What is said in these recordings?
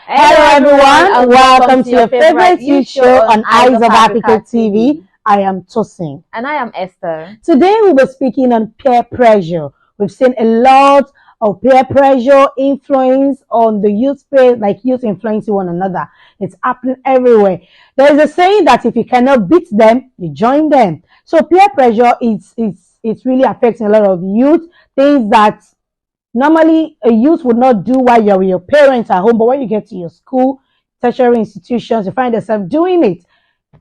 Hello everyone, and welcome to your favorite youth show on Eyes of Africa TV. I am Tosin. And I am Esther. Today we'll be speaking on peer pressure. We've seen a lot of peer pressure influence on the youth space, like youth influencing one another. It's happening everywhere. There is a saying that if you cannot beat them, you join them. So peer pressure it's really affecting a lot of youth, things that normally a youth would not do while you're with your parents at home, but when you get to your school, tertiary institutions, you find yourself doing it.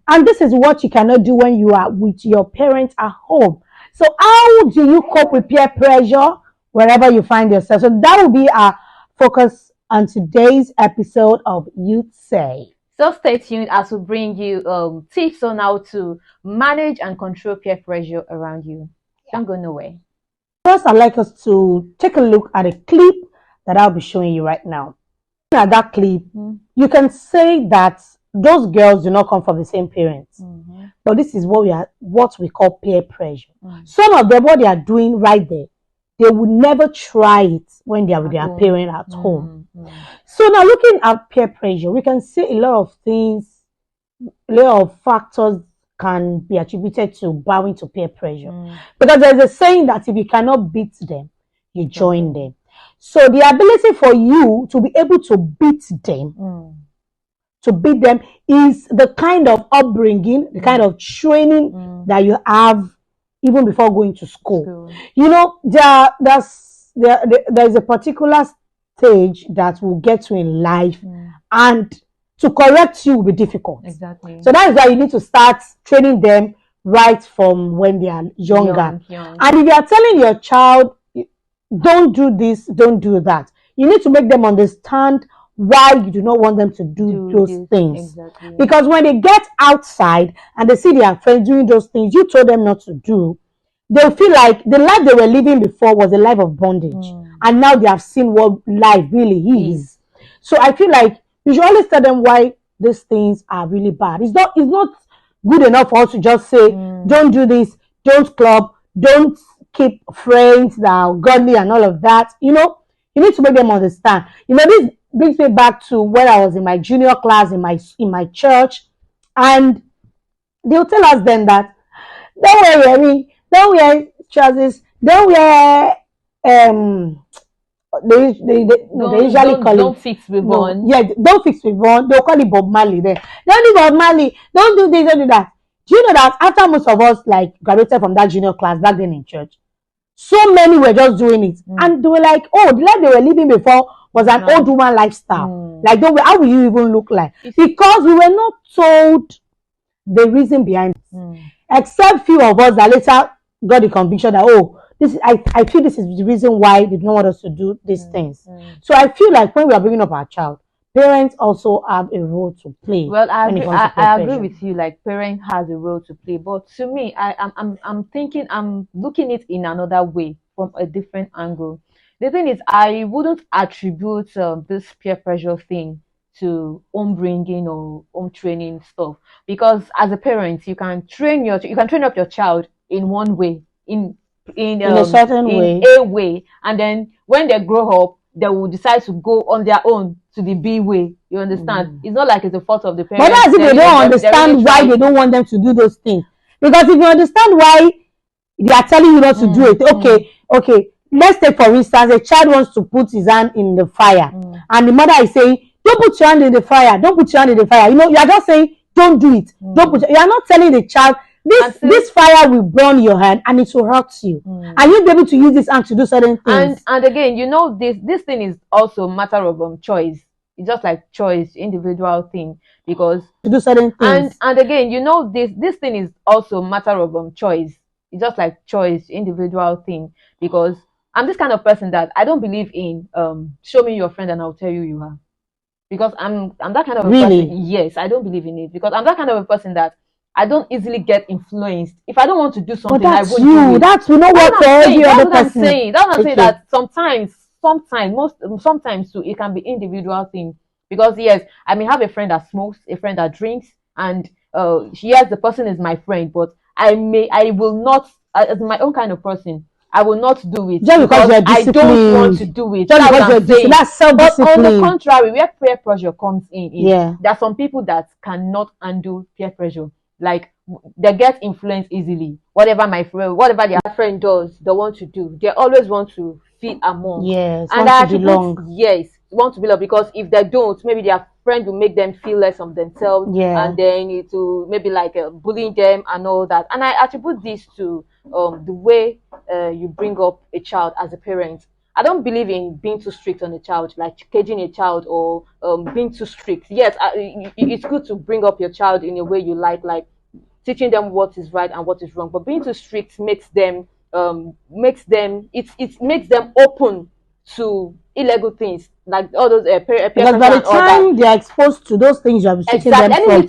And this is what you cannot do when you are with your parents at home. So how do you cope with peer pressure wherever you find yourself? So that will be our focus on today's episode of Youth Say. So stay tuned as we bring you tips on how to manage and control peer pressure around you. Don't go nowhere. First, I'd like us to take a look at a clip that I'll be showing you right now. At that clip, you can say that those girls do not come from the same parents. But this is what we call peer pressure. Some of them, what they are doing right there, they would never try it when they are with their parent at home. So now looking at peer pressure, we can see a lot of things, a lot of factors can be attributed to bowing to peer pressure. Because there's a saying that if you cannot beat them, you join them. So the ability for you to be able to beat them, is the kind of upbringing, the kind of training that you have even before going to school. You know, there's a particular stage that we'll get to in life, and to correct you will be difficult. Exactly. So that is why you need to start training them right from when they are younger. Young. And if you are telling your child, don't do this, don't do that, you need to make them understand why you do not want them to do those things. Exactly. Because when they get outside and they see their friends doing those things you told them not to do, they'll feel like the life they were living before was a life of bondage. And now they have seen what life really is. So I feel like you should always tell them why these things are really bad. It's not good enough for us to just say, don't do this, don't club, don't keep friends that are godly and all of that. You know, you need to make them understand. You know, this brings me back to when I was in my junior class in my church, and they'll tell us then that don't wear trousers, don't wear they usually call it don't fix ribbon. Yeah, don't fix ribbon. They'll call it Bob Marley there. Don't do Bob Marley, don't do this, don't do that. Do you know that after most of us like graduated from that junior class back then in church, so many were just doing it, and they were like, oh, the life they were living before was an old woman lifestyle. Like, how will you even look like? Because we were not told the reason behind it, except few of us that later got the conviction that, oh, I feel this is the reason why they don't want us to do these things. So I feel like when we are bringing up our child, parents also have a role to play. Well, I agree with you. Like, parent has a role to play, but to me, I'm thinking, I'm looking it in another way, from a different angle. The thing is, I wouldn't attribute this peer pressure thing to home bringing or home training stuff, because as a parent, you can train up your child in one way, in a certain way, and then when they grow up, they will decide to go on their own to the B way. You understand? It's not like it's the fault of the parents. But that's if they don't understand why they don't want them to do those things. Because if you understand why they are telling you not to do it, okay. Let's take for instance, a child wants to put his hand in the fire, and the mother is saying, "Don't put your hand in the fire. Don't put your hand in the fire." You know, you are just saying, "Don't do it." You are not telling the child, this fire will burn your hand and it will hurt you, and you'll be able to use this hand to do certain things. And again, you know, this thing is also a matter of choice. It's just like choice, individual thing, because to do certain things. And again, you know, this thing is also a matter of choice. It's just like choice, individual thing, because I'm this kind of person that I don't believe in show me your friend and I'll tell you you are. Because I'm that kind of a person. Yes, I don't believe in it, because I'm that kind of a person that I don't easily get influenced. If I don't want to do something, I won't do it. That's you know what for every other person. That's what I'm saying. That sometimes too, it can be individual thing. Because yes, I may have a friend that smokes, a friend that drinks, and yes, the person is my friend, but I will not, as my own kind of person, I will not do it just because you're I don't want to do it. Just because you're disciplined. That's self-discipline. But on the contrary, where peer pressure comes in, yeah, there are some people that cannot handle peer pressure. Like they get influenced easily. Whatever their friend does, they want to do. They always want to feel among. Yes, and want to belong. Yes, want to belong, because if they don't, maybe their friend will make them feel less of themselves. Yeah. And then it will maybe like bullying them and all that. And I attribute this to the way you bring up a child as a parent. I don't believe in being too strict on a child, like caging a child or being too strict. Yes, it's good to bring up your child in a way you like teaching them what is right and what is wrong. But being too strict makes them open to illegal things, like all those because by the time they're exposed to those things you have been teaching them from,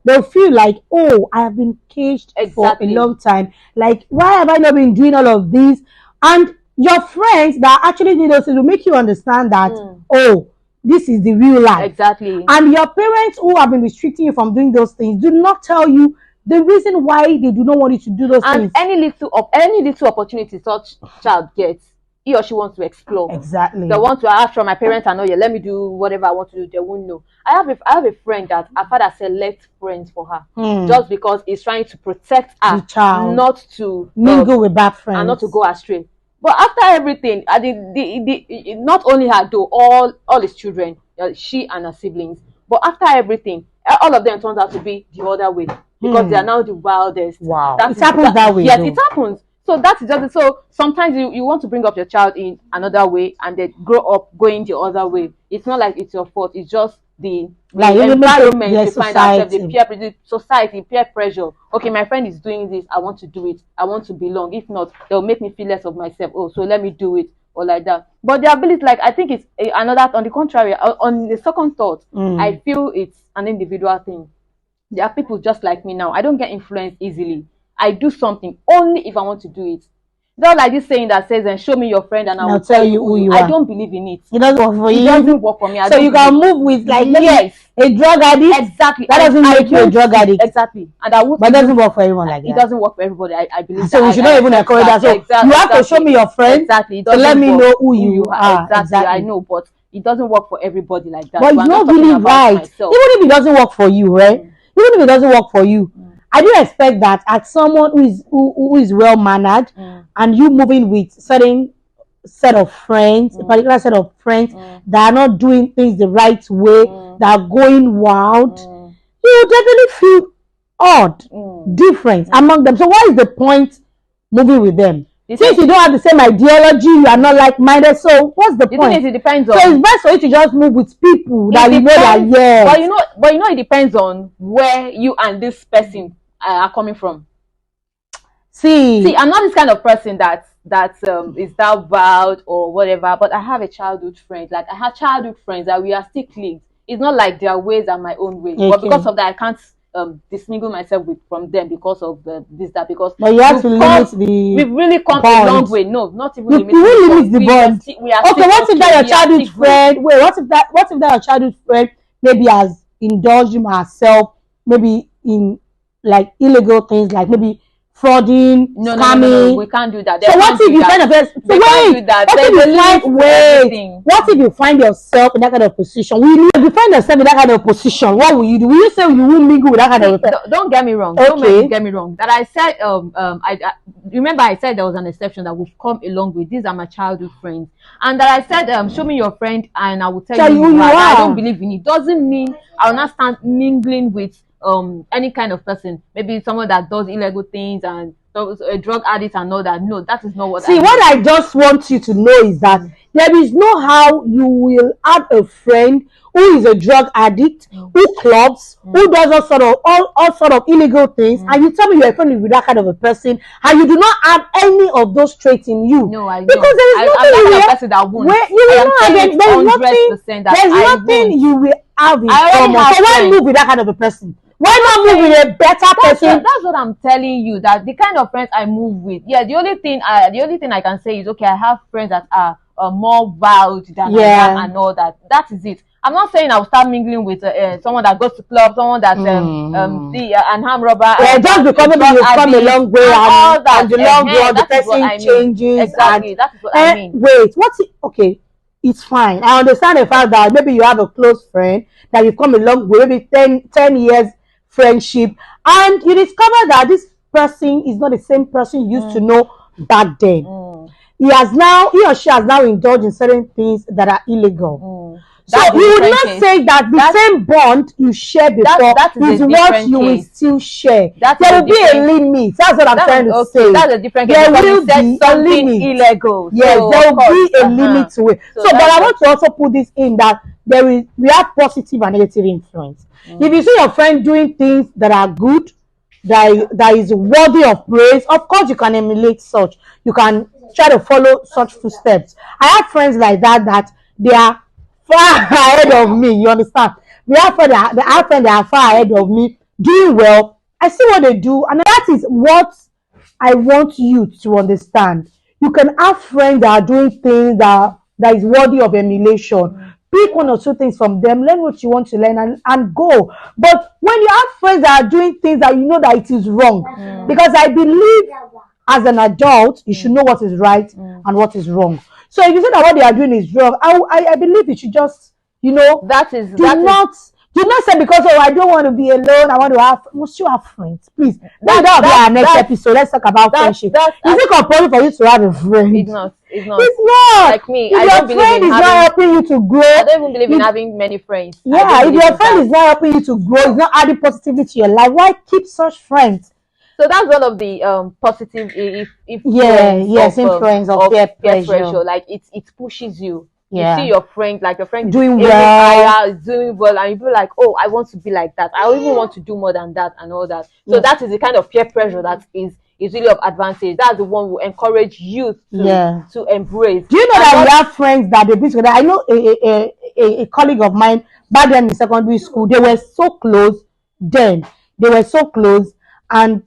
they'll feel like, oh, I have been caged for a long time. Like, why have I not been doing all of this? And your friends that actually do those things will make you understand that, oh, this is the real life. Exactly. And your parents who have been restricting you from doing those things do not tell you the reason why they do not want you to do those things. And any little opportunity such child gets, he or she wants to explore. Exactly. They want to ask from my parents and know, yeah, let me do whatever I want to do. They won't know. I have a friend that her father select friends for her just because he's trying to protect her, the child, not to mingle with bad friends and not to go astray. But after everything, not only her though, all his children, she and her siblings. But after everything, all of them turns out to be the other way, because they are now the wildest. Wow, it happens that way. Yes, it happens. So that is just so. Sometimes you want to bring up your child in another way, and they grow up going the other way. It's not like it's your fault. It's just the environment you find ourselves, the society, peer pressure. Okay, my friend is doing this, I want to do it. I want to belong. If not, they'll make me feel less of myself. Oh, so let me do it, or like that. But the ability, like, I think it's another. On the contrary, on the second thought, I feel it's an individual thing. There are people just like me now. I don't get influenced easily. I do something only if I want to do it. Not like this saying that says, and show me your friend and I will tell you who you are. I don't believe in it. It doesn't work for you. It doesn't work for me. So you can move with, like, a drug addict. Exactly. That doesn't make you a drug addict. Exactly. And I would. But it doesn't work for everyone like that. It doesn't work for everybody. I believe. So we should not even encourage that. So you have to show me your friend. Exactly. To let me know who you are. Exactly. I know, but it doesn't work for everybody like that. But it's not really right. Even if it doesn't work for you, right? Even if it doesn't work for you, I do expect that as someone who is well mannered, and you moving with certain set of friends, a particular set of friends that are not doing things the right way, that are going wild, you will definitely feel odd, different among them. So what is the point moving with them? Since you don't have the same ideology, you are not like-minded, so what's the point? It depends on. So it's best for you to just move with people that you know that, yes. But you know, it depends on where you and this person are coming from. See, I'm not this kind of person that is that wild or whatever. But I have a childhood friend. Like, I have childhood friends that we are still clicked. It's not like their ways are my own ways, but because of that, I can't dismingle myself from them because of that. Because but you have to limit we've really come a long way. No, not even limit the bond. Okay, what if that your childhood friend? Wait, what if that your childhood friend maybe has indulged herself maybe in like illegal things, like maybe frauding, scamming? No, we can't do that. So what if you find a person? What if you find yourself in that kind of position? If you find yourself in that kind of position, what will you do? Will you say you will mingle with that kind of person? Don't get me wrong. Okay. Don't get me wrong. That I said, I remember I said there was an exception that we've come along with. These are my childhood friends, and that I said, show me your friend, and I will tell you who you are. I don't believe in it. Doesn't mean I will not start mingling with any kind of person, maybe someone that does illegal things and a drug addict and all that. No, that is not what what I just want you to know is that there is no how you will have a friend who is a drug addict, who clubs, who does all sort of illegal things, and you tell me you're a friend with that kind of a person, and you do not have any of those traits in you. No, I know. Because there is nothing there's nothing you will have in common. So why move with that kind of a person? Why not move with a better person? That's what I'm telling you. That the kind of friends I move with, the only thing I can say is, okay, I have friends that are more wild than I am and all that. That is it. I'm not saying I'll start mingling with someone that goes to club, someone that an armed robber. Yeah, just because you've come a long way and the long run, the person changes. Exactly, that is what I mean. Wait, what's it? Okay, it's fine. I understand the fact that maybe you have a close friend that you've come a long way, maybe 10 years friendship, and you discover that this person is not the same person you used to know back then. He or she has now indulged in certain things that are illegal. So you would not say that the same bond you shared before is what you will still share. There will be a limit. That's what I'm trying to say. That's a different case. There will be a limit. Illegal. Yes, there will be a limit to it. So, but I want to also put this in that we have positive and negative influence. If you see your friend doing things that are good, that is worthy of praise, of course you can emulate such. You can try to follow such footsteps. I have friends like that they are far ahead of me. You understand? We have friends that are far ahead of me, doing well. I see what they do, and that is what I want you to understand. You can have friends that are doing things that is worthy of emulation. Pick one or two things from them, learn what you want to learn, and go. But when you have friends that are doing things that you know that it is wrong, because I believe as an adult, you should know what is right and what is wrong. So if you say that what they are doing is wrong, I believe you should just, do not say because I don't want to be alone, I want to have. Must you have friends, please? That'll be our next episode. Let's talk about friendship. Is it compulsory for you to have a friend? It's not. It's not. Like me, if your friend is not helping you to grow, I don't even believe in having many friends. Yeah, if your friend is not helping you to grow, it's not adding positivity to your life, why keep such friends? So that's one of the positive influence of peer pressure. Like it pushes you. Yeah. You see your friend, like your friend doing well, is doing well, and you feel like, oh, I want to be like that. I even want to do more than that and all that. So that is the kind of peer pressure that is really of advantage. That's the one who encourage youth to embrace. Do you know that we have friends that they bring together? I know a colleague of mine back then in secondary school. They were so close then. They were so close, and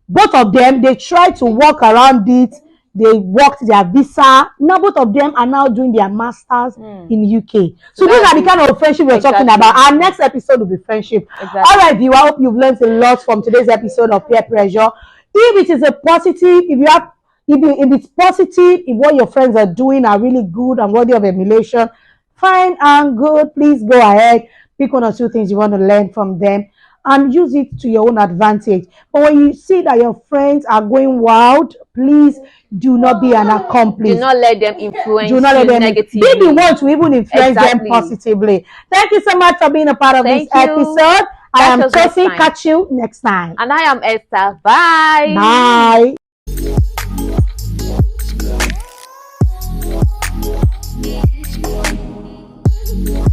both of them, they tried to work around it. They worked their visa. Now both of them are now doing their masters in UK. So these are the kind of friendship we're talking about. Our next episode will be friendship. All right, viewer, I hope you've learned a lot from today's episode of peer pressure. If it is a positive, if it's positive, if what your friends are doing are really good and worthy of emulation, fine and good. Please go ahead, pick one or two things you want to learn from them and use it to your own advantage. But when you see that your friends are going wild, please do not be an accomplice. Do not let them influence you negatively. Be the one to even influence them positively. Thank you so much for being a part of this episode. I am Tracy. Catch you next time. And I am Esther. Bye. Bye.